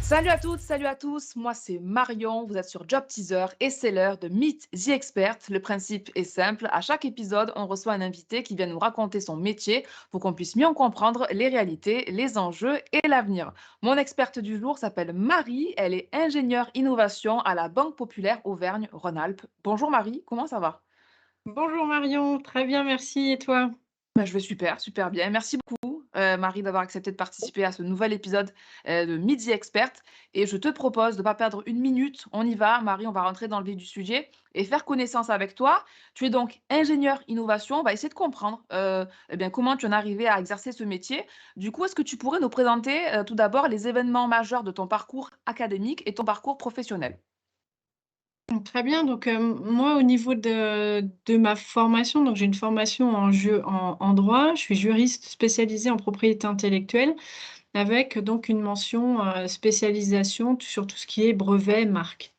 Salut à toutes, salut à tous, moi c'est Marion, vous êtes sur Job Teaser et c'est l'heure de Meet the Expert. Le principe est simple, à chaque épisode, on reçoit un invité qui vient nous raconter son métier pour qu'on puisse mieux en comprendre les réalités, les enjeux et l'avenir. Mon experte du jour s'appelle Marie, elle est ingénieure innovation à la Banque Populaire Auvergne-Rhône-Alpes. Bonjour Marie, comment ça va? Bonjour Marion, très bien, merci. Et toi? Bah, je vais super, super bien. Merci beaucoup, Marie, d'avoir accepté de participer à ce nouvel épisode, de Midi Expert et je te propose de ne pas perdre une minute. On y va, Marie, on va rentrer dans le vif du sujet et faire connaissance avec toi. Tu es donc ingénieure innovation. On va essayer de comprendre, eh bien, comment tu en es arrivée à exercer ce métier. Du coup, est-ce que tu pourrais nous présenter, tout d'abord les événements majeurs de ton parcours académique et ton parcours professionnel? Très bien. Donc, moi, au niveau de ma formation, donc j'ai une formation en droit. Je suis juriste spécialisée en propriété intellectuelle, avec donc une mention spécialisation sur tout ce qui est brevet, marque.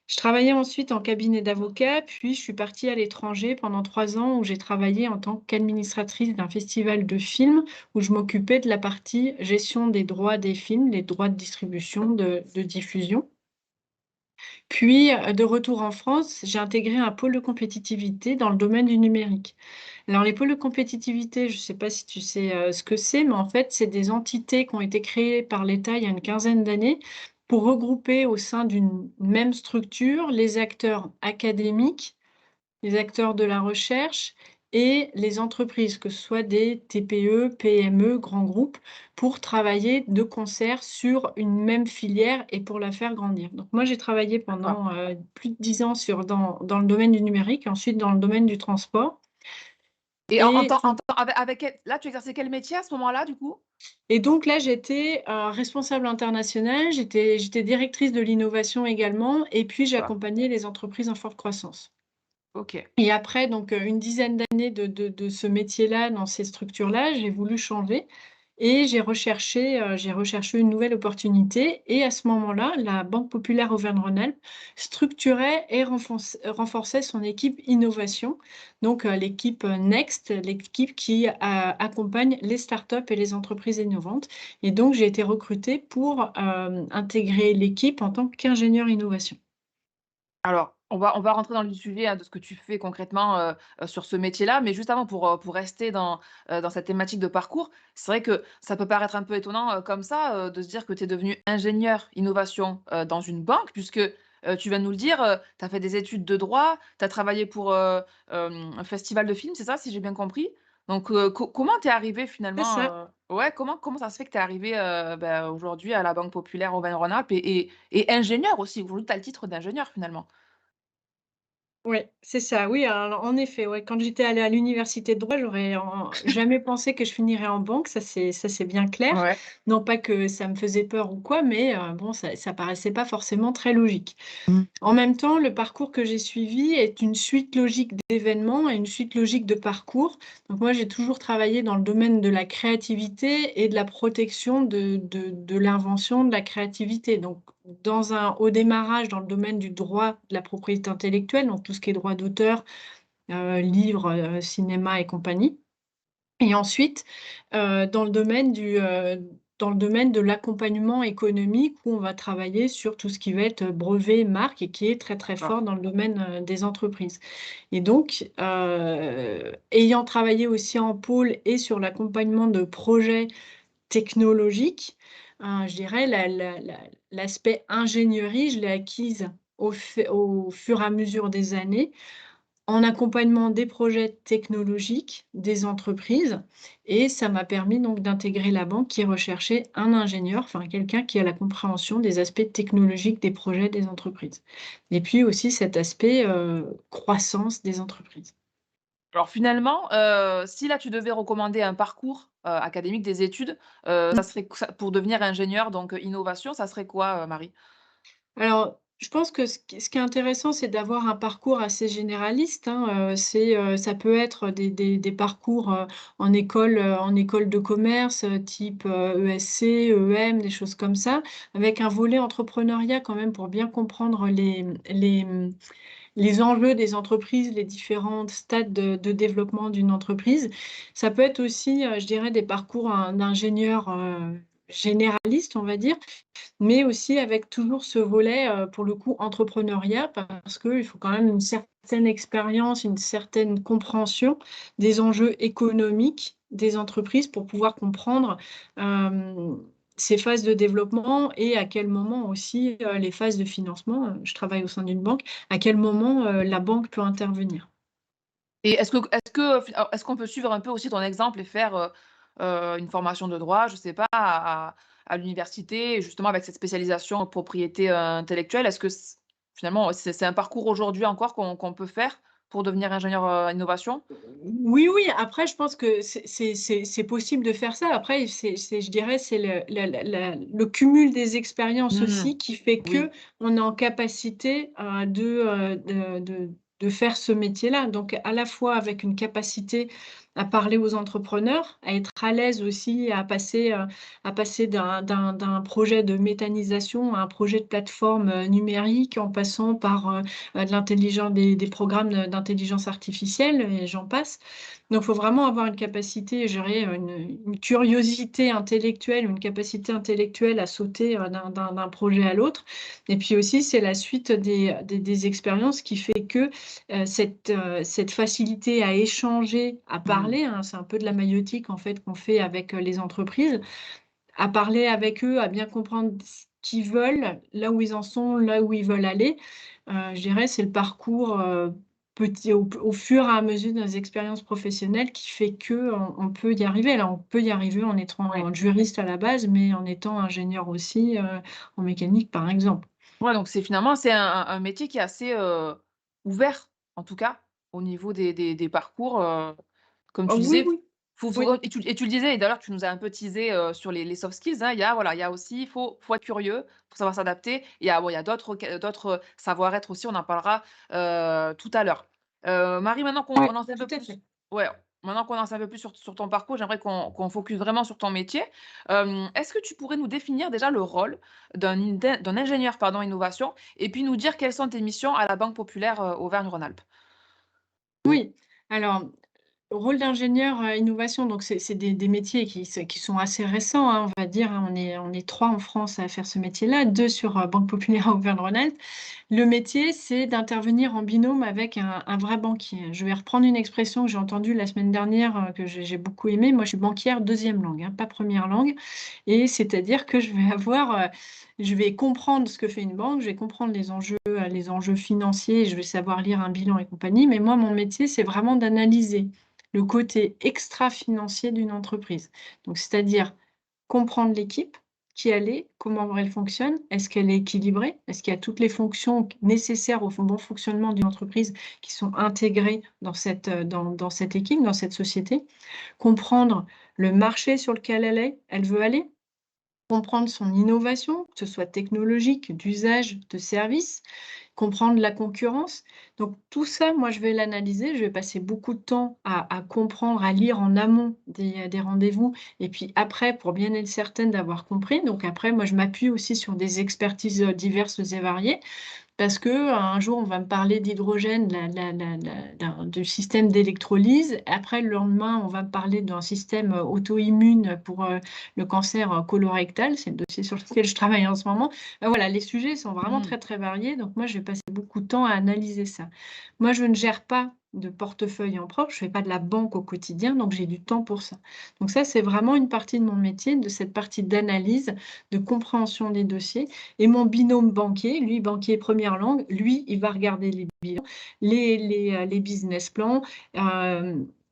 Je travaillais ensuite en cabinet d'avocat, puis je suis partie à l'étranger pendant 3 ans où j'ai travaillé en tant qu'administratrice d'un festival de films où je m'occupais de la partie gestion des droits des films, les droits de distribution, de diffusion. Puis, de retour en France, j'ai intégré un pôle de compétitivité dans le domaine du numérique. Alors les pôles de compétitivité, je ne sais pas si tu sais, ce que c'est, mais en fait, c'est des entités qui ont été créées par l'État il y a une quinzaine d'années pour regrouper au sein d'une même structure les acteurs académiques, les acteurs de la recherche et les entreprises, que ce soit des TPE, PME, grands groupes, pour travailler de concert sur une même filière et pour la faire grandir. Donc moi, j'ai travaillé D'accord. pendant, plus de 10 ans dans le domaine du numérique, ensuite dans le domaine du transport Et et en temps avec quel là, tu exerçais quel métier à ce moment-là, du coup? donc là, j'étais, responsable internationale, j'étais directrice de l'innovation également et puis D'accord. j'accompagnais les entreprises en forte croissance. OK. Et après donc, une dizaine d'années de ce métier-là, dans ces structures-là, j'ai voulu changer et j'ai recherché une nouvelle opportunité et à ce moment-là, la Banque populaire Auvergne-Rhône-Alpes structurait et renforçait son équipe innovation, donc l'équipe, Next, l'équipe qui accompagne les startups et les entreprises innovantes et donc j'ai été recrutée pour, intégrer l'équipe en tant qu'ingénieure innovation. Alors, on va rentrer dans le vif du sujet, hein, de ce que tu fais concrètement, sur ce métier-là. Mais juste avant, pour rester dans cette thématique de parcours, c'est vrai que ça peut paraître un peu étonnant, comme ça, de se dire que tu es devenue ingénieure innovation, dans une banque puisque, tu viens de nous le dire, tu as fait des études de droit, tu as travaillé pour, un festival de films, c'est ça, si j'ai bien compris? Donc, comment tu es arrivée C'est finalement, ça. ouais, comment ça se fait que tu es arrivée, bah, aujourd'hui à la Banque populaire Auvergne-Rhône-Alpes et ingénieure aussi? Aujourd'hui, tu as le titre d'ingénieur finalement? Ouais, c'est ça, oui, alors en effet, ouais, quand j'étais allée à l'université de droit, j'aurais jamais pensé que je finirais en banque, ça c'est bien clair. Ouais. Non pas que ça me faisait peur ou quoi, mais bon, ça paraissait pas forcément très logique. Mmh. En même temps, le parcours que j'ai suivi est une suite logique d'événements et une suite logique de parcours. Donc moi, j'ai toujours travaillé dans le domaine de la créativité et de la protection de l'invention, de la créativité. Donc au démarrage, dans le domaine du droit de la propriété intellectuelle, donc tout ce qui est droit d'auteur, livres, cinéma et compagnie. Et ensuite, dans le domaine de l'accompagnement économique où on va travailler sur tout ce qui va être brevet, marque et qui est très, très D'accord. fort dans le domaine, des entreprises. Et donc, ayant travaillé aussi en pôle et sur l'accompagnement de projets technologiques, je dirais l'aspect ingénierie, je l'ai acquise au fur et à mesure des années en accompagnement des projets technologiques des entreprises et ça m'a permis donc d'intégrer la banque qui recherchait un ingénieur, enfin quelqu'un qui a la compréhension des aspects technologiques des projets des entreprises. Et puis aussi cet aspect, croissance des entreprises. Alors finalement, si là tu devais recommander un parcours, académique, des études, ça Mmh. serait ça pour devenir ingénieur donc innovation, ça serait quoi, Marie? Alors, je pense que ce qui est intéressant, c'est d'avoir un parcours assez généraliste, hein, ça peut être des parcours, en école de commerce, type, ESC, EM, des choses comme ça, avec un volet entrepreneuriat quand même pour bien comprendre les enjeux des entreprises, les différents stades de développement d'une entreprise. Ça peut être aussi, je dirais des parcours, d'ingénieur, généraliste, on va dire, mais aussi avec toujours ce volet, pour le coup, entrepreneuriat, parce qu'il faut quand même une certaine expérience, une certaine compréhension des enjeux économiques des entreprises pour pouvoir comprendre, ces phases de développement et à quel moment aussi, les phases de financement. Je travaille au sein d'une banque, à quel moment, la banque peut intervenir. Et est-ce qu'on peut suivre un peu aussi ton exemple et faire, une formation de droit, je sais pas, à l'université, justement avec cette spécialisation en propriété, intellectuelle? Est-ce que finalement, c'est un parcours aujourd'hui encore qu'on peut faire pour devenir ingénieur, innovation? Oui, oui, après je pense que c'est possible de faire ça. Après, c'est je dirais, c'est le cumul des expériences Mmh. aussi qui fait Oui. qu'on est en capacité, de faire ce métier-là. Donc à la fois avec une capacité à parler aux entrepreneurs, à être à l'aise aussi, à passer d'un projet de méthanisation à un projet de plateforme, numérique en passant par, de l'intelligence des programmes d'intelligence artificielle et j'en passe. Donc, il faut vraiment avoir une capacité, je dirais, une curiosité intellectuelle, une capacité intellectuelle à sauter, d'un projet à l'autre. Et puis aussi, c'est la suite des expériences qui fait que, cette facilité à échanger, à Mmh. parler, hein, c'est un peu de la maïeutique en fait qu'on fait avec, les entreprises, à parler avec eux, à bien comprendre ce qu'ils veulent, là où ils en sont, là où ils veulent aller. Je dirais, c'est le parcours, petit au fur et à mesure de nos expériences professionnelles qui fait qu'on peut y arriver. Alors, on peut y arriver en Ouais. étant juriste à la base, mais en étant ingénieur aussi, en mécanique, par exemple. Ouais, donc c'est un métier qui est assez, ouvert, en tout cas, au niveau des parcours, comme tu Oui, disais, oui, faut oui. et tu le disais et d'ailleurs tu nous as un peu teasé, sur les soft skills, hein. Il y a voilà, il y a aussi il faut être curieux, faut savoir s'adapter. Il y a d'autres savoir-être aussi, on en parlera, tout à l'heure. Marie, maintenant qu'on Ouais, en sait un tout peu à plus fait. ouais, maintenant qu'on en sait un peu plus sur ton parcours, j'aimerais qu'on focus vraiment sur ton métier. Est-ce que tu pourrais nous définir déjà le rôle d'un ingénieur, pardon, innovation et puis nous dire quelles sont tes missions à la Banque populaire, Auvergne-Rhône-Alpes? Oui, alors rôle d'ingénieur, innovation, donc c'est des métiers qui sont assez récents, hein, on va dire, hein. On est 3 en France à faire ce métier-là, 2 sur, Banque Populaire Auvergne-Rhône-Alpes. Le métier, c'est d'intervenir en binôme avec un vrai banquier. Je vais reprendre une expression que j'ai entendue la semaine dernière, que j'ai beaucoup aimée. Moi, je suis banquière deuxième langue, hein, pas première langue et c'est-à-dire que je vais comprendre ce que fait une banque, je vais comprendre les enjeux financiers, je vais savoir lire un bilan et compagnie, mais moi, mon métier, c'est vraiment d'analyser le côté extra-financier d'une entreprise. Donc c'est-à-dire comprendre l'équipe, qui elle est, comment elle fonctionne, est-ce qu'elle est équilibrée, est-ce qu'il y a toutes les fonctions nécessaires au bon fonctionnement d'une entreprise qui sont intégrées dans cette équipe, dans cette société. Comprendre le marché sur lequel elle veut aller, comprendre son innovation, que ce soit technologique, d'usage, de service, comprendre la concurrence. Donc tout ça, moi, je vais l'analyser. Je vais passer beaucoup de temps à comprendre, à lire en amont des rendez-vous et puis après, pour bien être certaine d'avoir compris. Donc après, moi, je m'appuie aussi sur des expertises, diverses et variées. Parce qu'un jour, on va me parler d'hydrogène, du système d'électrolyse. Après, le lendemain, on va me parler d'un système auto-immune pour le cancer colorectal. C'est le dossier sur lequel je travaille en ce moment. Voilà, les sujets sont vraiment Mmh. très, très variés. Donc, moi, je vais passer beaucoup de temps à analyser ça. Moi, je ne gère pas de portefeuille en propre. Je ne fais pas de la banque au quotidien. Donc, j'ai du temps pour ça. Donc, ça, c'est vraiment une partie de mon métier, de cette partie d'analyse, de compréhension des dossiers. Et mon binôme banquier, lui, banquier première langue, lui, il va regarder les bilans, les business plans,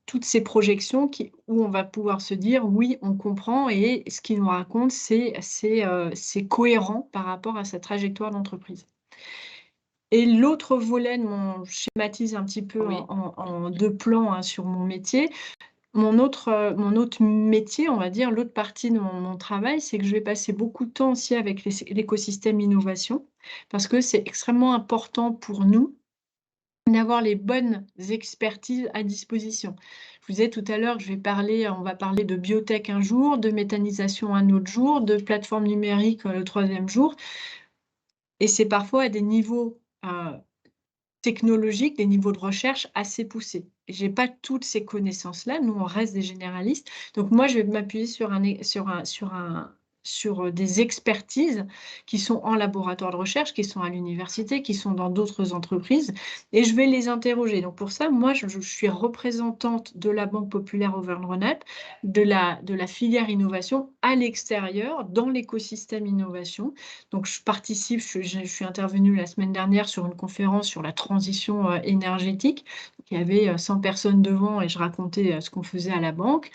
toutes ces projections où on va pouvoir se dire: «Oui, on comprend et ce qu'il nous raconte, c'est cohérent par rapport à sa trajectoire d'entreprise». Et l'autre volet de mon je schématise un petit peu Oui. en 2 plans, hein, sur mon métier. Mon autre métier, on va dire, l'autre partie de mon travail, c'est que je vais passer beaucoup de temps aussi avec l'écosystème innovation, parce que c'est extrêmement important pour nous d'avoir les bonnes expertises à disposition. Je vous disais tout à l'heure que on va parler de biotech un jour, de méthanisation un autre jour, de plateforme numérique, le troisième jour et c'est parfois à des niveaux, technologiques, des niveaux de recherche assez poussés. J'ai pas toutes ces connaissances-là, nous on reste des généralistes. Donc moi je vais m'appuyer sur un sur des expertises qui sont en laboratoire de recherche, qui sont à l'université, qui sont dans d'autres entreprises, et je vais les interroger. Donc pour ça, moi, je suis représentante de la Banque populaire Auvergne-Rhône-Alpes, de la filière innovation à l'extérieur, dans l'écosystème innovation. Donc je participe, je suis intervenue la semaine dernière sur une conférence sur la transition énergétique. Il y avait 100 personnes devant et je racontais ce qu'on faisait à la banque.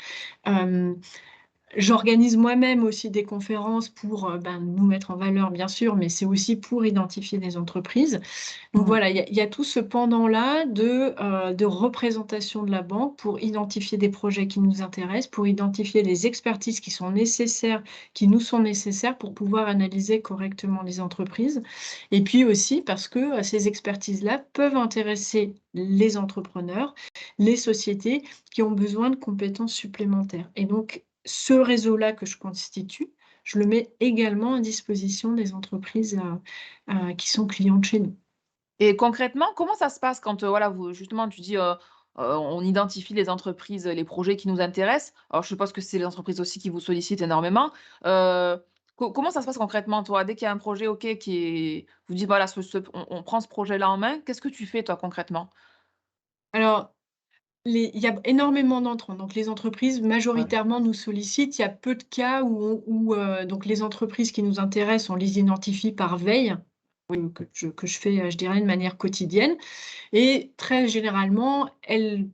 Euh, J'organise moi-même aussi des conférences pour nous mettre en valeur, bien sûr, mais c'est aussi pour identifier des entreprises. Donc Mhm. voilà, il y a tout ce pendant-là de représentation de la banque pour identifier des projets qui nous intéressent, pour identifier les expertises qui sont nécessaires, qui nous sont nécessaires pour pouvoir analyser correctement les entreprises. Et puis aussi parce que ces expertises-là peuvent intéresser les entrepreneurs, les sociétés qui ont besoin de compétences supplémentaires. Et donc, ce réseau-là que je constitue, je le mets également à disposition des entreprises qui sont clientes chez nous. Et concrètement, comment ça se passe quand, voilà, vous justement, tu dis, on identifie les entreprises, les projets qui nous intéressent. Alors je suppose que c'est les entreprises aussi qui vous sollicitent énormément. Heu, comment ça se passe concrètement, toi? Dès qu'il y a un projet, OK, qui est vous dites: «Voilà, on prend ce projet-là en main». Qu'est-ce que tu fais, toi, concrètement? Alors, il y a énormément d'entrants, donc les entreprises Ouais. majoritairement nous sollicitent. Il y a peu de cas où donc les entreprises qui nous intéressent, on les identifie par veille, que je fais, je dirais de manière quotidienne. Et très généralement, elles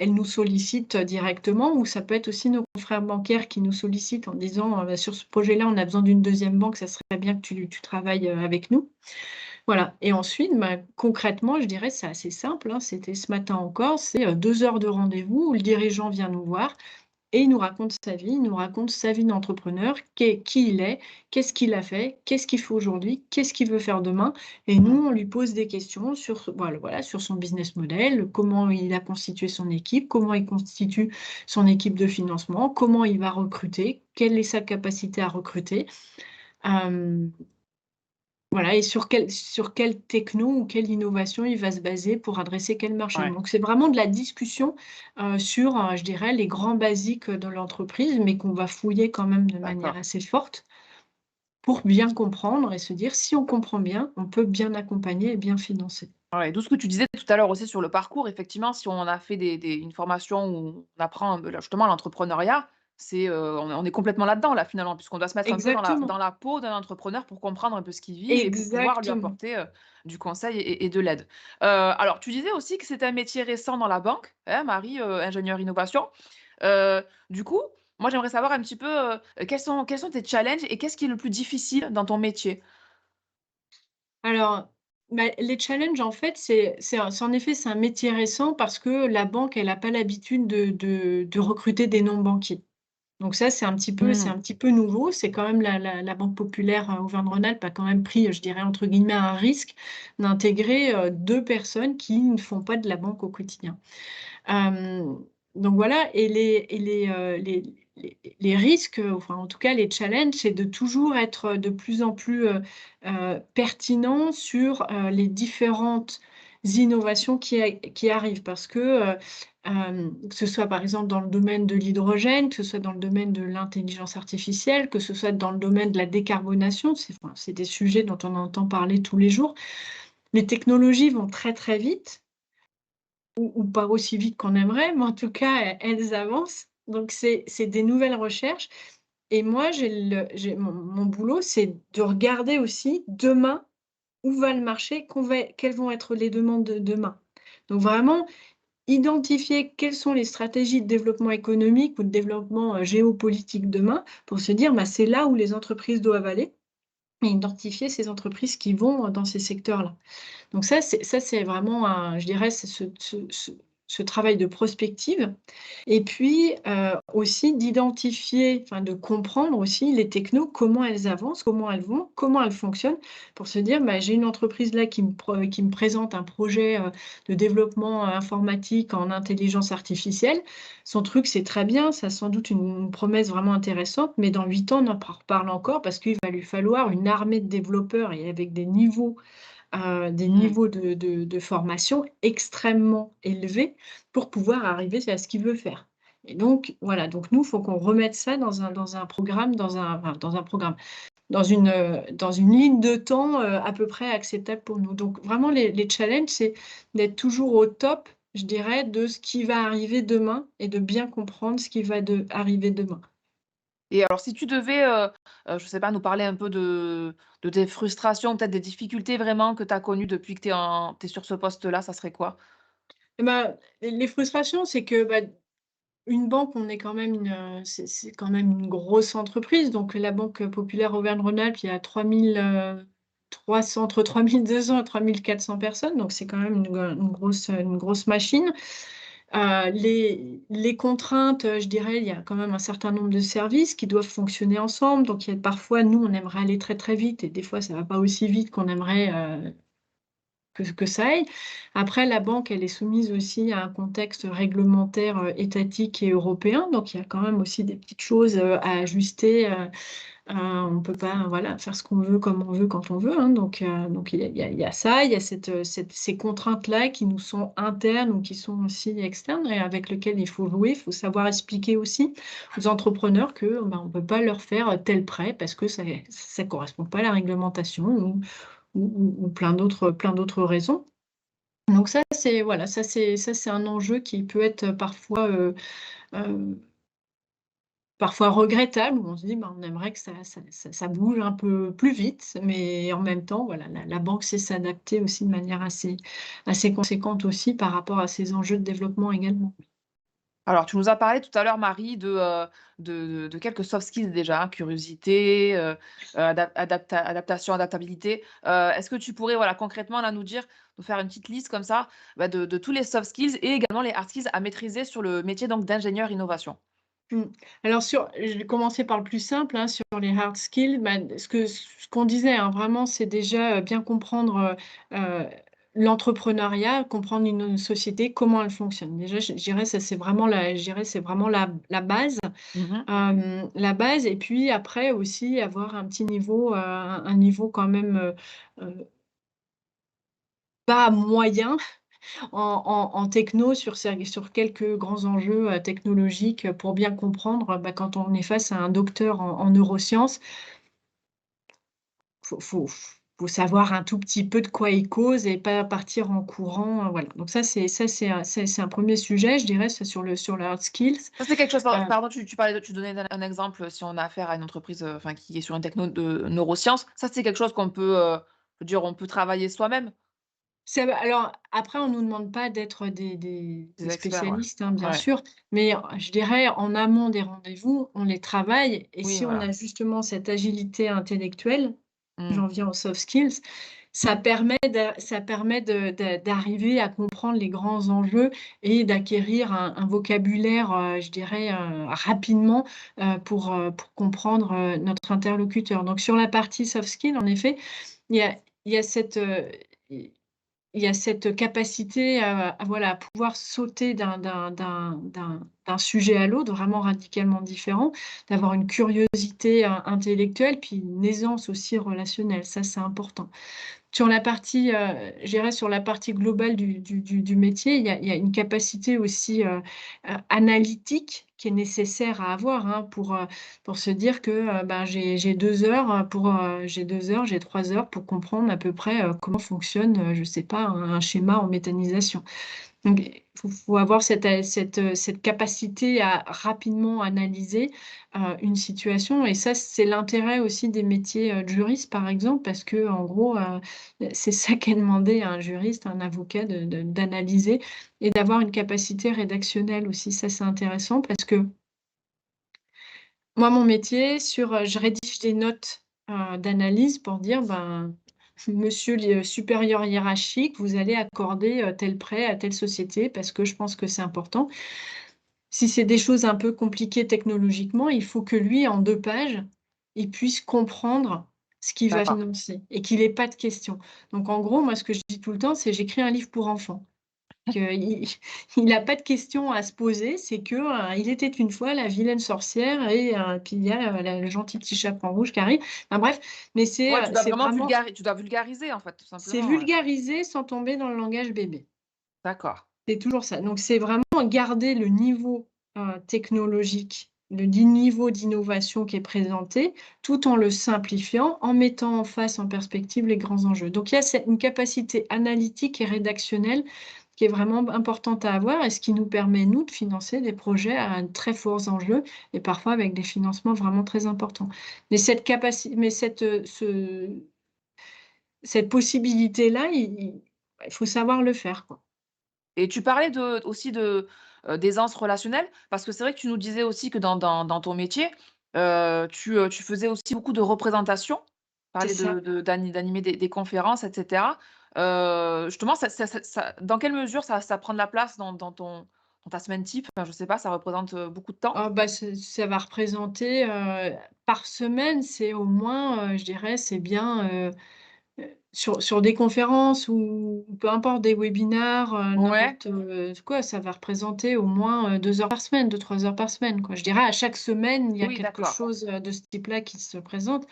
nous sollicitent directement, ou ça peut être aussi nos confrères bancaires qui nous sollicitent en disant, «Sur ce projet-là, on a besoin d'une deuxième banque, ça serait bien que tu travailles, avec nous». Voilà, et ensuite, concrètement, je dirais, c'est assez simple, hein, c'était ce matin encore, c'est, 2 heures de rendez-vous où le dirigeant vient nous voir et il nous raconte sa vie, il nous raconte sa vie d'entrepreneur, qui il est, qu'est-ce qu'il a fait, qu'est-ce qu'il fait aujourd'hui, qu'est-ce qu'il veut faire demain, et Mmh. nous, on lui pose des questions sur voilà, sur son business model, comment il a constitué son équipe, comment il constitue son équipe de financement, comment il va recruter, quelle est sa capacité à recruter. Hem voilà, et sur quelle techno ou quelle innovation il va se baser pour adresser quel marché. Ouais, Donc c'est vraiment de la discussion, sur, je dirais, les grands basiques, de l'entreprise, mais qu'on va fouiller quand même de manière d'accord. assez forte pour bien comprendre et se dire: «Si on comprend bien, on peut bien accompagner et bien financer». Ouais, d'où ce que tu disais tout à l'heure aussi sur le parcours, effectivement, si on a fait une formation où on apprend, bah, là, justement l'entrepreneuriat, c'est, on est complètement là-dedans, là, finalement, puisqu'on doit se mettre un peu dans la Exactement, dans la peau d'un entrepreneur pour comprendre un peu ce qu'il vit et pour pouvoir lui exactement. apporter, du conseil et de l'aide. Alors tu disais aussi que c'était un métier récent dans la banque, hein, Marie, ingénieure innovation. Du coup, moi j'aimerais savoir un petit peu, quels sont tes challenges et qu'est-ce qui est le plus difficile dans ton métier? Alors, les challenges, en fait, c'est en effet, c'est un métier récent parce que la banque, elle a pas l'habitude de recruter des non-banquiers. Donc ça, c'est Mmh. un petit peu nouveau. C'est quand même la Banque populaire, Auvergne-Rhône-Alpes a quand même pris, je dirais, entre guillemets, «un risque» d'intégrer, 2 personnes qui ne font pas de la banque au quotidien. Hem, donc voilà, et les risques, enfin, en tout cas, les challenges, c'est de toujours être de plus en plus, pertinent sur, les différentes innovations qui arrivent. Parce que ce soit, par exemple, dans le domaine de l'hydrogène, que ce soit dans le domaine de l'intelligence artificielle, que ce soit dans le domaine de la décarbonation, c'est des sujets dont on entend parler tous les jours. Les technologies vont très, très vite, ou pas aussi vite qu'on aimerait, mais en tout cas, elles avancent. Donc c'est des nouvelles recherches, et moi, j'ai mon boulot, c'est de regarder aussi demain où va le marché, quelles vont être les demandes de demain. Donc vraiment identifier quelles sont les stratégies de développement économique ou de développement, géopolitique demain, pour se dire: «Bah, c'est là où les entreprises doivent aller», et identifier ces entreprises qui vont, dans ces secteurs-là. Donc ça c'est vraiment je dirais, c'est ce travail de prospective, et puis, aussi d'identifier, enfin de comprendre aussi les technos, comment elles avancent, comment elles vont, comment elles fonctionnent, pour se dire: «Bah, j'ai une entreprise là qui me présente un projet, de développement, informatique en intelligence artificielle. Son truc, c'est très bien, ça a sans doute une promesse vraiment intéressante, mais dans 8 ans, on en reparle encore parce qu'il va lui falloir une armée de développeurs et avec des Mmh. niveaux de formation extrêmement élevés pour pouvoir arriver à ce qu'il veut faire.» Et donc voilà, donc nous, il faut qu'on remette ça dans un programme, dans une ligne de temps, à peu près acceptable pour nous. Donc vraiment les challenges, c'est d'être toujours au top, je dirais, de ce qui va arriver demain et de bien comprendre ce qui va arriver demain. Et alors si tu devais, je sais pas, nous parler un peu de tes frustrations, peut-être des difficultés vraiment que tu as connues depuis que tu es sur ce poste-là, ça serait quoi? Et bah, les frustrations, c'est que, bah, une banque, on est quand même c'est quand même une grosse entreprise. Donc la Banque populaire Auvergne-Rhône-Alpes, il y a 300, entre 3 200 et 3 400 personnes, donc c'est quand même une grosse machine. Les contraintes, je dirais, il y a quand même un certain nombre de services qui doivent fonctionner ensemble. Donc il y a parfois, nous, on aimerait aller très, très vite et des fois, ça va pas aussi vite qu'on aimerait, que ça aille. Après, la banque, elle est soumise aussi à un contexte réglementaire, étatique et européen. Donc il y a quand même aussi des petites choses, à ajuster, on peut pas, voilà, faire ce qu'on veut, comme on veut, quand on veut, hein. Donc il y a ça, il y a ces contraintes-là qui nous sont internes ou qui sont aussi externes et avec lesquelles il faut jouer. Il faut savoir expliquer aussi aux entrepreneurs que, ben, on peut pas leur faire tel prêt parce que ça correspond pas à la réglementation ou plein d'autres raisons. Donc ça, c'est voilà, ça c'est un enjeu qui peut être heu parfois regrettable, où on se dit: «Ben, on aimerait que ça bouge un peu plus vite», mais en même temps, voilà, la banque sait s'adapter aussi de manière assez conséquente aussi par rapport à ces enjeux de développement également. Alors tu nous as parlé tout à l'heure Marie de quelques soft skills déjà, hein, curiosité, adaptation, adaptabilité. Est-ce que tu pourrais, voilà, concrètement là nous dire, nous faire une petite liste comme ça, bah, de tous les soft skills et également les hard skills à maîtriser sur le métier donc d'ingénieur innovation? Mmh. Alors je vais commencer par le plus simple, hein, sur les hard skills, bah, ce qu'on disait, hein, vraiment, c'est déjà, bien comprendre, l'entrepreneuriat, comprendre une société, comment elle fonctionne. Déjà, je dirais ça, c'est vraiment la base. Mmh. La base et puis après aussi avoir un petit niveau, un niveau quand même, pas moyen en techno sur quelques grands enjeux, technologiques, pour bien comprendre, bah, quand on est face à un docteur en neurosciences, faut faut savoir un tout petit peu de quoi il cause et pas partir en courant, voilà. Donc c'est un 1er sujet, je dirais, ça sur le hard skills. Ça, c'est quelque chose, Heu, pardon, tu parlais tu donnais un exemple, si on a affaire à une entreprise, enfin qui est sur une techno de neurosciences, ça c'est quelque chose qu'on peut, je veux dire, on peut travailler soi-même? alors après, on nous demande pas d'être des Des experts, ouais. spécialistes, hein, bien Ouais. sûr, mais je dirais en amont des rendez-vous, on les travaille et Oui, si on voilà. a justement cette agilité intellectuelle, Mmh. j'en viens aux soft skills, ça permet d'arriver à comprendre les grands enjeux et d'acquérir un vocabulaire, je dirais, rapidement, pour comprendre, notre interlocuteur. Donc sur la partie soft skills, en effet, il y a il y a cette, il y a cette capacité à voilà, à pouvoir sauter d'un sujet à l'autre, vraiment radicalement différent, d'avoir une curiosité, intellectuelle, puis une aisance aussi relationnelle, ça, c'est important. Sur la partie, je dirais sur la partie globale du métier, il y a une capacité aussi, analytique qui est nécessaire à avoir, hein, pour se dire que, ben, j'ai 2 heures, j'ai 2 heures, j'ai 3 heures pour comprendre à peu près, comment fonctionne, je sais pas, un schéma en méthanisation. Donc il faut avoir cette capacité à rapidement analyser, une situation et ça, c'est l'intérêt aussi des métiers, de juriste, par exemple, parce qu'en gros, c'est ça qu'est demandé à un juriste, à un avocat d'analyser et d'avoir une capacité rédactionnelle aussi. Ça, c'est intéressant parce que moi, mon métier je rédige des notes, d'analyse pour dire, ben: «Monsieur le supérieur hiérarchique, vous allez accorder, tel prêt à telle société parce que je pense que c'est important». Si c'est des choses un peu compliquées technologiquement, il faut que lui, en 2 pages, il puisse comprendre ce qu'il va D'accord. financer et qu'il ait pas de questions. Donc en gros, moi, ce que je dis tout le temps, c'est: «J'écris un livre pour enfants». Qu'il il a pas de questions à se poser, c'est que, il était une fois la vilaine sorcière et puis il y a, le gentil petit chaperon rouge qui arrive. Enfin bref, mais Ouais, c'est vraiment tu dois vulgariser, en fait, tout c'est simplement, ouais. vulgarisé sans tomber dans le langage bébé. D'accord. C'est toujours ça. Donc c'est vraiment garder le niveau, technologique, du niveau d'innovation qui est présenté, tout en le simplifiant, en mettant en face, en perspective les grands enjeux. Donc il y a une capacité analytique et rédactionnelle qui est vraiment importante à avoir et ce qui nous permet, nous, de financer des projets à très forts enjeux et parfois avec des financements vraiment très importants. Mais cette possibilité-là, il faut savoir le faire, quoi. Et tu parlais aussi d'aisance relationnelle, parce que c'est vrai que tu nous disais aussi que dans ton métier, tu faisais aussi beaucoup de représentations. Tu C'est parlais ça. d'animer des conférences et cetera. Justement, dans quelle mesure ça prend de la place dans ta semaine type? Enfin, je sais pas, ça représente, beaucoup de temps? Ah bah, ça va représenter, par semaine, c'est au moins, je dirais, c'est bien, sur des conférences ou peu importe, des webinaires, Ouais, n'importe, quoi, ça va représenter au moins, 2 heures par semaine, 2-3 heures par semaine, quoi. Je dirais à chaque semaine, il y a oui, quelque d'accord. chose, de ce type-là qui se présente.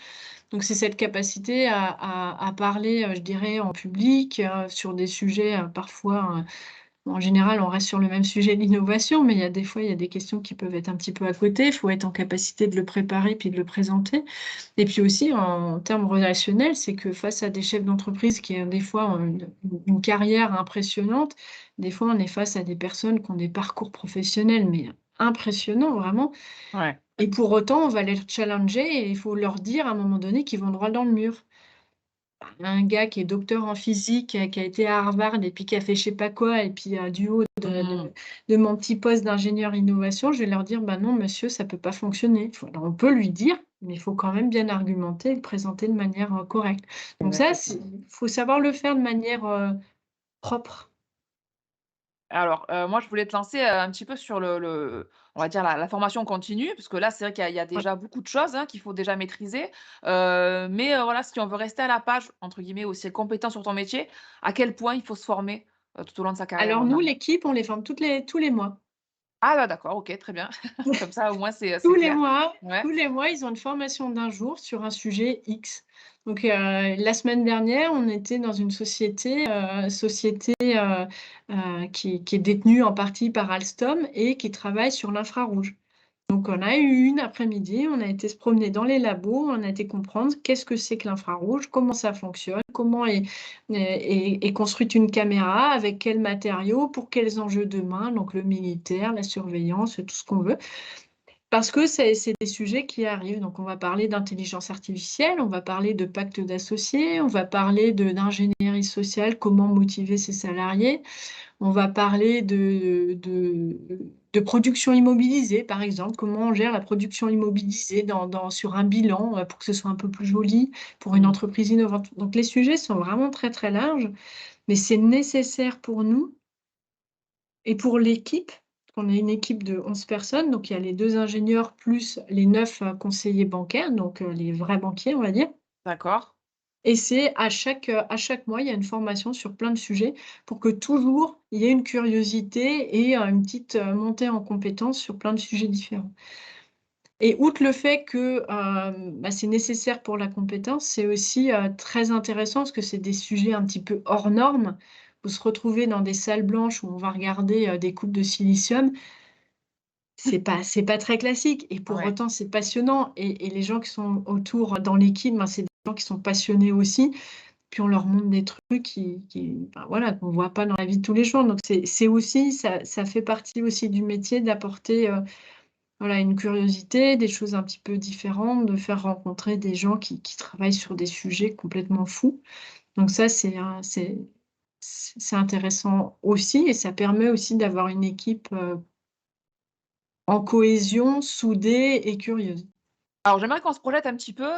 Donc c'est cette capacité à parler, je dirais en public, sur des sujets, parfois, en général, on reste sur le même sujet de l'innovation, mais il y a des fois, il y a des questions qui peuvent être un petit peu à côté. Il faut être en capacité de le préparer puis de le présenter. Et puis aussi, en termes relationnels, c'est que face à des chefs d'entreprise qui, des fois, ont une carrière impressionnante, des fois, on est face à des personnes qui ont des parcours professionnels, mais impressionnants, vraiment. Ouais. Et pour autant, on va les challenger et il faut leur dire à un moment donné qu'ils vont droit dans le mur. Un gars qui est docteur en physique, qui a été à Harvard et puis qui a fait je sais pas quoi et puis, du haut Mmh. de mon petit poste d'ingénieur innovation, je vais leur dire: «Bah non monsieur, ça peut pas fonctionner». Alors on peut lui dire, mais il faut quand même bien argumenter et le présenter de manière, correcte. Donc ça, Effectivement. il faut savoir le faire de manière, propre. Alors, moi, je voulais te lancer, un petit peu sur le on va dire la formation continue, parce que là, c'est vrai qu'il y a Ouais. déjà beaucoup de choses, hein, qu'il faut déjà maîtriser. Mais, voilà, si on veut «rester à la page» entre guillemets, aussi compétent sur ton métier, à quel point il faut se former, tout au long de sa carrière Alors en nous, amont? l'équipe, on les forme tous les mois. Ah bah, d'accord, OK, très bien. Comme ça, au moins, Tous c'est les clair. mois Ouais, tous les mois, ils ont une formation d'un jour sur un sujet X. Donc, la semaine dernière, on était dans une qui est détenue en partie par Alstom et qui travaille sur l'infrarouge. Donc on a eu une après-midi, on a été se promener dans les labos, on a été comprendre qu'est-ce que c'est que l'infrarouge, comment ça fonctionne, comment est construite une caméra, avec quels matériaux, pour quels enjeux demain, donc le militaire, la surveillance, tout ce qu'on veut. Parce que c'est des sujets qui arrivent. Donc on va parler d'intelligence artificielle, on va parler de pacte d'associés, on va parler d'ingénierie sociale, comment motiver ses salariés. On va parler de production immobilisée, par exemple, comment on gère la production immobilisée sur un bilan, pour que ce soit un peu plus joli pour une mmh, entreprise innovante. Donc les sujets sont vraiment très, très larges, mais c'est nécessaire pour nous et pour l'équipe. On est une équipe de 11 personnes, donc il y a les 2 ingénieurs plus les 9 conseillers bancaires, donc les vrais banquiers, on va dire. d'accord. Et c'est à chaque mois, il y a une formation sur plein de sujets pour que toujours il y ait une curiosité et une petite, montée en compétences sur plein de sujets différents. Et outre le fait que, bah, c'est nécessaire pour la compétence, c'est aussi, très intéressant parce que c'est des sujets un petit peu hors normes. Vous se retrouvez dans des salles blanches où on va regarder, des coupes de silicium, c'est pas très classique et pour Ouais. autant c'est passionnant et les gens qui sont autour dans l'équipe, ben, c'est des gens qui sont passionnés aussi. Puis on leur montre des trucs enfin voilà, qu'on voit pas dans la vie de tous les jours. Donc c'est aussi ça fait partie aussi du métier d'apporter, voilà, une curiosité, des choses un petit peu différentes, de faire rencontrer des gens qui travaillent sur des sujets complètement fous. Donc ça, c'est intéressant aussi et ça permet aussi d'avoir une équipe, en cohésion, soudée et curieuse. Alors j'aimerais qu'on se projette un petit peu,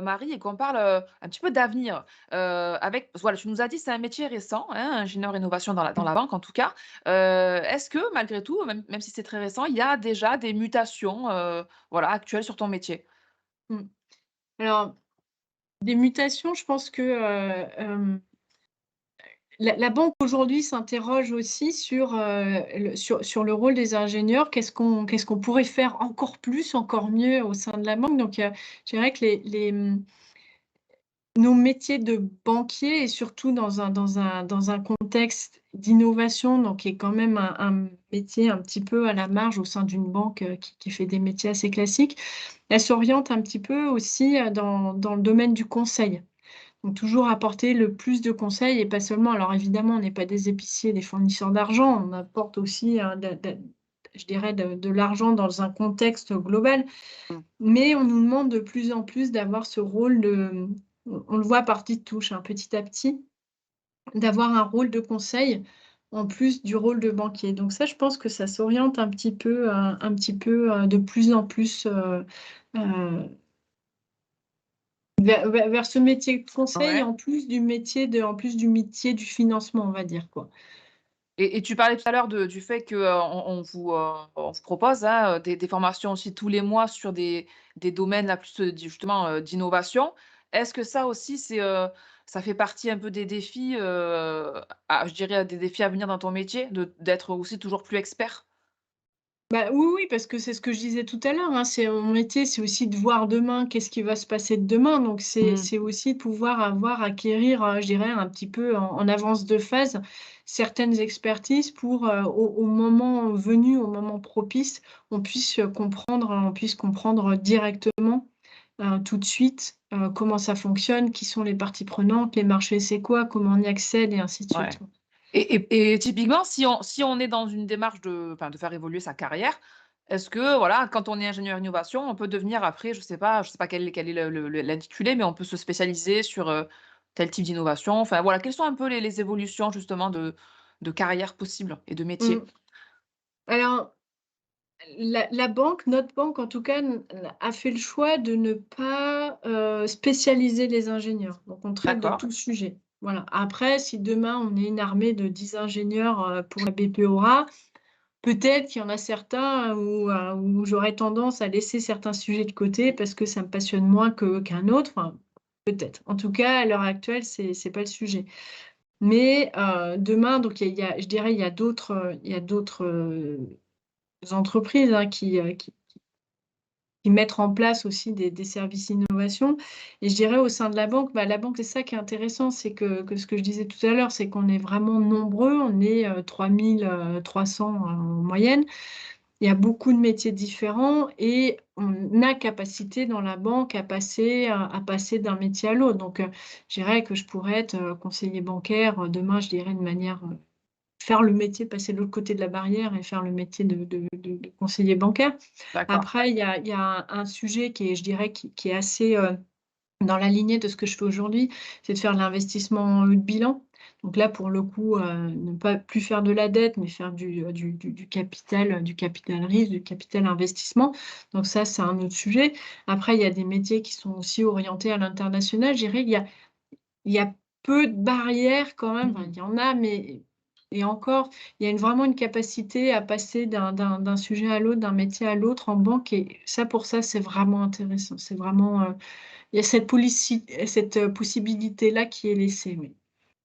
Marie, et qu'on parle, un petit peu d'avenir, avec parce que voilà, tu nous as dit c'est un métier récent, hein, ingénieur innovation dans la banque en tout cas. Est-ce que malgré tout, même si c'est très récent, il y a déjà des mutations, voilà, actuelles sur ton métier? Mmh. Alors, des mutations, je pense que, la banque aujourd'hui s'interroge aussi sur, sur le rôle des ingénieurs. Qu'est-ce qu'on pourrait faire encore plus, encore mieux au sein de la banque? Donc, je dirais que nos métiers de banquier et surtout dans un contexte d'innovation, donc qui est quand même un métier un petit peu à la marge au sein d'une banque qui fait des métiers assez classiques, elle s'oriente un petit peu aussi dans le domaine du conseil. Donc toujours apporter le plus de conseils et pas seulement. Alors évidemment, on n'est pas des épiciers, des fournisseurs d'argent, on apporte aussi, je dirais, de l'argent dans un contexte global. Mm. Mais on nous demande de plus en plus d'avoir ce rôle on le voit par petites touches, hein, petit à petit, d'avoir un rôle de conseil en plus du rôle de banquier. Donc ça, je pense que ça s'oriente un petit peu de plus en plus euh, vers ce métier de conseil, Ouais. en plus du métier du financement, on va dire, quoi. Et tu parlais tout à l'heure du fait que, on vous propose, hein, des formations aussi tous les mois sur des domaines là plus, justement, d'innovation. Est-ce que ça aussi ça fait partie un peu des défis, je dirais des défis à venir dans ton métier, d'être aussi toujours plus expert? Bah, oui, oui, parce que c'est ce que je disais tout à l'heure, hein, c'est mon métier, c'est aussi de voir demain qu'est-ce qui va se passer de demain. Donc Mmh. c'est aussi de pouvoir acquérir, je dirais un petit peu en avance de phase, certaines expertises pour, au moment venu, au moment propice, on puisse comprendre directement, tout de suite, comment ça fonctionne, qui sont les parties prenantes, les marchés c'est quoi, comment on y accède et ainsi de Ouais. suite. Et typiquement, si on est dans une démarche de faire évoluer sa carrière, est-ce que, voilà, quand on est ingénieur innovation, on peut devenir après, je sais pas quel est l'intitulé, mais on peut se spécialiser sur, tel type d'innovation? Enfin, voilà, quelles sont un peu les évolutions justement de carrière possibles et de métiers? Mmh. Alors la banque, notre banque en tout cas, a fait le choix de ne pas, spécialiser les ingénieurs. Donc on traite de D'accord. tout sujet. Voilà. Après, si demain on est une armée de 10 ingénieurs, pour la BPORA, peut-être qu'il y en a certains où j'aurais tendance à laisser certains sujets de côté parce que ça me passionne moins qu'un autre, enfin, peut-être. En tout cas, à l'heure actuelle, c'est pas le sujet. Mais, demain, donc je dirais, il y a d'autres entreprises, hein, qui mettre en place aussi des services innovation. Et je dirais au sein de la banque, la banque, c'est ça qui est intéressant, c'est que ce que je disais tout à l'heure, c'est qu'on est vraiment nombreux, on est 3300 en moyenne. Il y a beaucoup de métiers différents et on a capacité dans la banque à passer d'un métier à l'autre. Donc, je dirais que je pourrais être conseiller bancaire demain, je dirais de manière faire le métier, passer de l'autre côté de la barrière et faire le métier de conseiller bancaire. D'accord. Après, il y a un sujet qui est, je dirais, qui est assez dans la lignée de ce que je fais aujourd'hui, c'est de faire de l'investissement de bilan. Donc là, pour le coup, ne pas plus faire de la dette, mais faire du capital, du capital risque, du capital investissement. Donc ça, c'est un autre sujet. Après, il y a des métiers qui sont aussi orientés à l'international. Je dirais, il y a peu de barrières quand même, enfin, Mmh. il y en a, mais et encore, il y a vraiment une capacité à passer d'un sujet à l'autre, d'un métier à l'autre en banque et ça, pour ça, c'est vraiment intéressant. C'est vraiment, il y a cette possibilité-là qui est laissée, oui.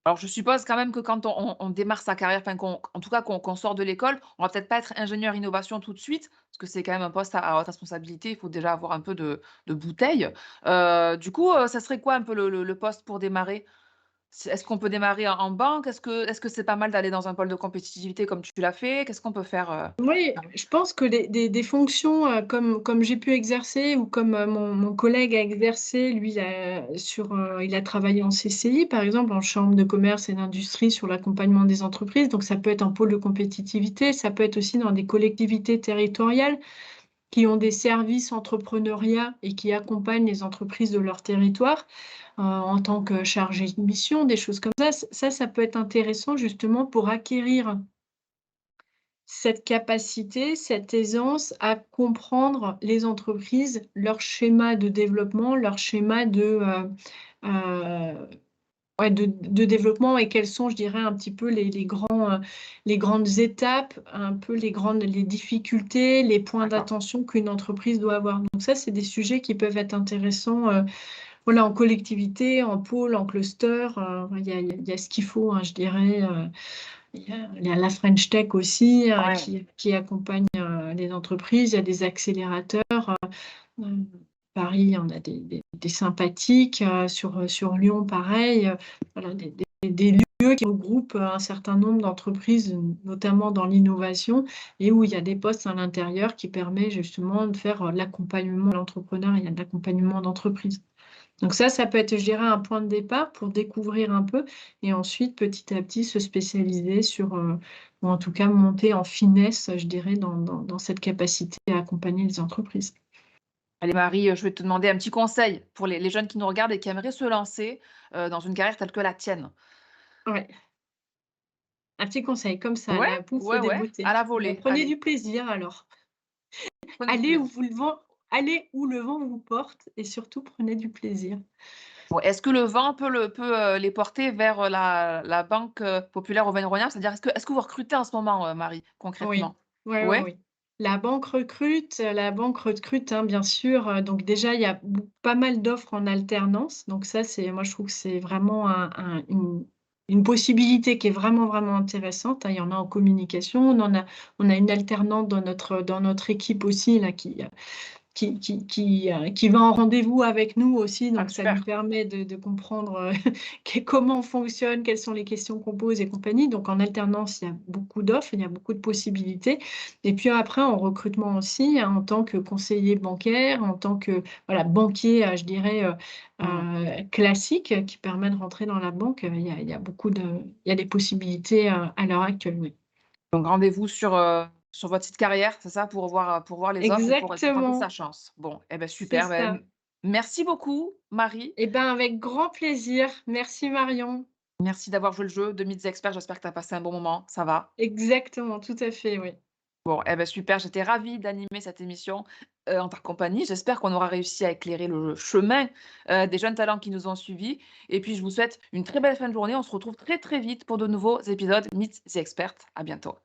Alors je suppose quand même que quand on démarre sa carrière, enfin en tout cas qu'on sort de l'école, on va peut-être pas être ingénieur innovation tout de suite, parce que c'est quand même un poste à haute responsabilité, il faut déjà avoir un peu de bouteille. Du coup, ça serait quoi un peu le poste pour démarrer? Est-ce qu'on peut démarrer en banque? Est-ce que c'est pas mal d'aller dans un pôle de compétitivité comme tu l'as fait? Qu'est-ce qu'on peut faire, Oui, je pense que des fonctions, comme j'ai pu exercer ou comme, mon collègue a exercé, lui, il a travaillé en CCI, par exemple, en chambre de commerce et d'industrie sur l'accompagnement des entreprises. Donc ça peut être un pôle de compétitivité, ça peut être aussi dans des collectivités territoriales qui ont des services entrepreneuriat et qui accompagnent les entreprises de leur territoire, en tant que chargé de mission, des choses comme ça. Ça peut être intéressant justement pour acquérir cette capacité, cette aisance à comprendre les entreprises, leur schéma de développement, leur schéma heu, ouais, de développement et quels sont, je dirais, un petit peu les grandes étapes, un peu les difficultés, les points d'accord. d'attention qu'une entreprise doit avoir. Donc ça, c'est des sujets qui peuvent être intéressants, voilà, en collectivité, en pôle, en cluster, il y a ce qu'il faut, hein, je dirais, il y a la French Tech aussi, Ouais. qui accompagne, les entreprises. Il y a des accélérateurs, heu Paris, on a des sympathiques, sur Lyon, pareil, voilà, des lieux qui regroupent un certain nombre d'entreprises, notamment dans l'innovation, et où il y a des postes à l'intérieur qui permet justement de faire l'accompagnement de l'entrepreneur et de l'accompagnement d'entreprise. Donc ça peut être, je dirais, un point de départ pour découvrir un peu et ensuite, petit à petit, se spécialiser sur, ou en tout cas monter en finesse, je dirais, dans cette capacité à accompagner les entreprises. Allez Marie, je vais te demander un petit conseil pour les jeunes qui nous regardent et qui aimeraient se lancer, dans une carrière telle que la tienne. Ouais, un petit conseil comme ça, Ouais, là, pouf, au ouais, ouais, à débeauté. la Bon, volée, prenez allez, du plaisir alors. prenez du Allez plaisir. où le vent allez où le vent vous porte et surtout prenez du plaisir. Bon, est-ce que le vent peut les porter vers, la banque, populaire Auvergne-Rhône-Alpes? C'est-à-dire est-ce que vous recrutez en ce moment, Marie, Oui, concrètement? ouais, ouais, Ouais? oui. La banque recrute, hein, bien sûr, donc déjà, il y a pas mal d'offres en alternance, donc ça, moi, je trouve que c'est vraiment une possibilité qui est vraiment, vraiment intéressante, hein. Il y en a en communication, on a une alternante dans notre équipe aussi là qui va en rendez-vous avec nous aussi, Ah donc ça lui super. permet de comprendre, comment on fonctionne, quelles sont les questions qu'on pose et compagnie. Donc en alternance, il y a beaucoup d'offres, il y a beaucoup de possibilités et puis après en recrutement aussi, hein, en tant que conseiller bancaire, en tant que, voilà, banquier, je dirais, Mmh. classique, qui permet de rentrer dans la banque, il y a des possibilités, à l'heure actuelle, oui. Donc rendez-vous sur votre site carrière, c'est ça? Pour voir les offres et pour tenter sa Exactement, chance. Bon, eh ben c'est super, ça. merci beaucoup Marie. Eh ben, avec grand plaisir. Merci Marion. Merci d'avoir joué le jeu de Meet the Expert, j'espère que tu as passé un bon moment, ça va? Exactement, tout à fait, oui. Bon, eh ben super, j'étais ravie d'animer cette émission, en ta compagnie. J'espère qu'on aura réussi à éclairer le chemin, des jeunes talents qui nous ont suivis et puis je vous souhaite une très belle fin de journée. On se retrouve très, très vite pour de nouveaux épisodes Meet the Expert. À bientôt.